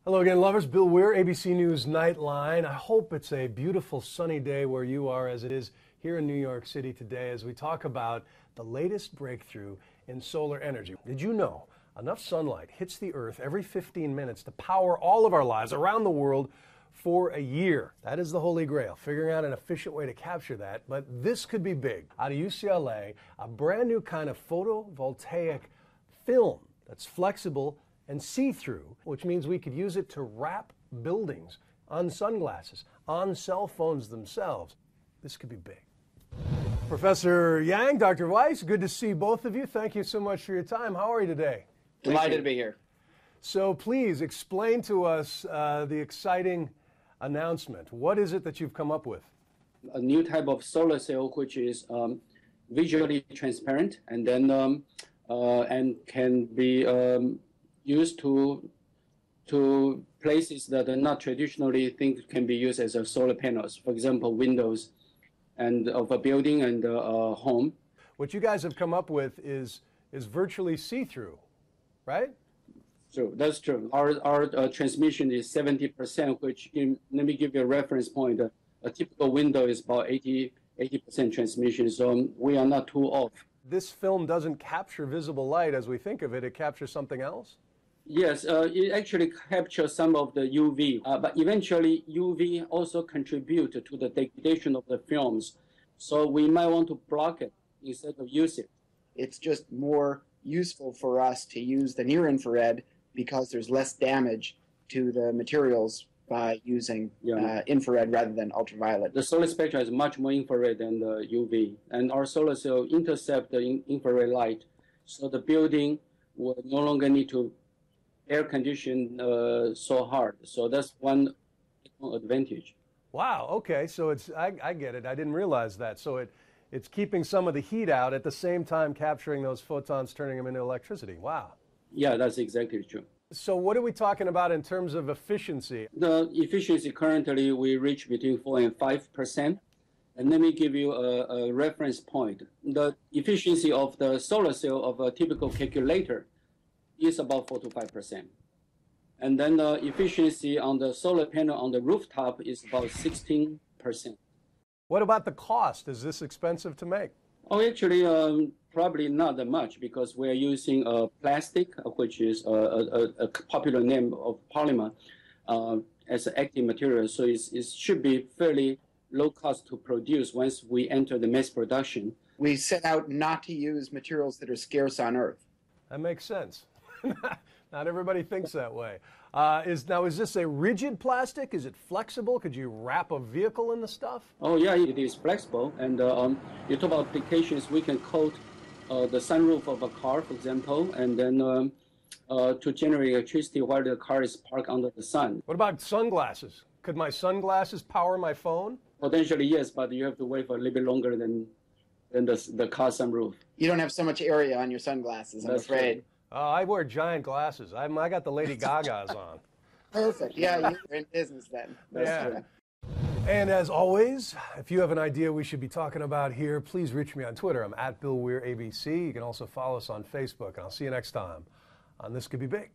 Hello again, lovers. Bill Weir, ABC News Nightline. I hope it's a beautiful sunny day where you are, as it is here in New York City today, as we talk about the latest breakthrough in solar energy. Did you know enough sunlight hits the Earth every 15 minutes to power all of our lives around the world for a year? That is the Holy Grail, figuring out an efficient way to capture that. But this could be big. Out of UCLA, a brand new kind of photovoltaic film that's flexible and see-through, which means we could use it to wrap buildings on sunglasses, on cell phones themselves. This could be big. Professor Yang, Dr. Weiss, good to see both of you. Thank you so much for your time. How are you today? Delighted to be here. So please explain to us the exciting announcement. What is it that you've come up with? A new type of solar cell which is visually transparent and then and can be used to places that are not traditionally think can be used as a solar panels. For example, windows and of a building and a home. What you guys have come up with is virtually see-through, right? So that's true. Our transmission is 70%, which let me give you a reference point. A typical window is about 80% transmission, so we are not too off. This film doesn't capture visible light as we think of it. It captures something else? Yes, it actually captures some of the UV, but eventually UV also contribute to the degradation of the films. So we might want to block it instead of use it. It's just more useful for us to use the near infrared because there's less damage to the materials by using infrared rather than ultraviolet. The solar spectrum is much more infrared than the UV, and our solar cell intercept the infrared light, so the building will no longer need to air condition so hard. So that's one advantage. Wow, okay, so I get it. I didn't realize that. So it's keeping some of the heat out at the same time capturing those photons, turning them into electricity. Wow. Yeah, that's exactly true. So what are we talking about in terms of efficiency? The efficiency currently we reach between 4 and 5%. And let me give you a reference point. The efficiency of the solar cell of a typical calculator is about 4 to 5%. And then the efficiency on the solar panel on the rooftop is about 16%. What about the cost? Is this expensive to make? Oh, actually, probably not that much because we're using plastic, which is a popular name of polymer, as an active material. So it should be fairly low cost to produce once we enter the mass production. We set out not to use materials that are scarce on Earth. That makes sense. Not everybody thinks that way. Is this a rigid plastic? Is it flexible? Could you wrap a vehicle in the stuff? Oh, yeah, it is flexible. And you talk about applications, we can coat the sunroof of a car, for example, and then to generate electricity while the car is parked under the sun. What about sunglasses? Could my sunglasses power my phone? Potentially, yes, but you have to wait for a little bit longer than the car sunroof. You don't have so much area on your sunglasses, I'm afraid. True. I wear giant glasses. I got the Lady Gagas on. Perfect. Yeah, you're in business then. That's true. And as always, if you have an idea we should be talking about here, please reach me on Twitter. I'm @BillWeirABC. You can also follow us on Facebook. And I'll see you next time on This Could Be Big.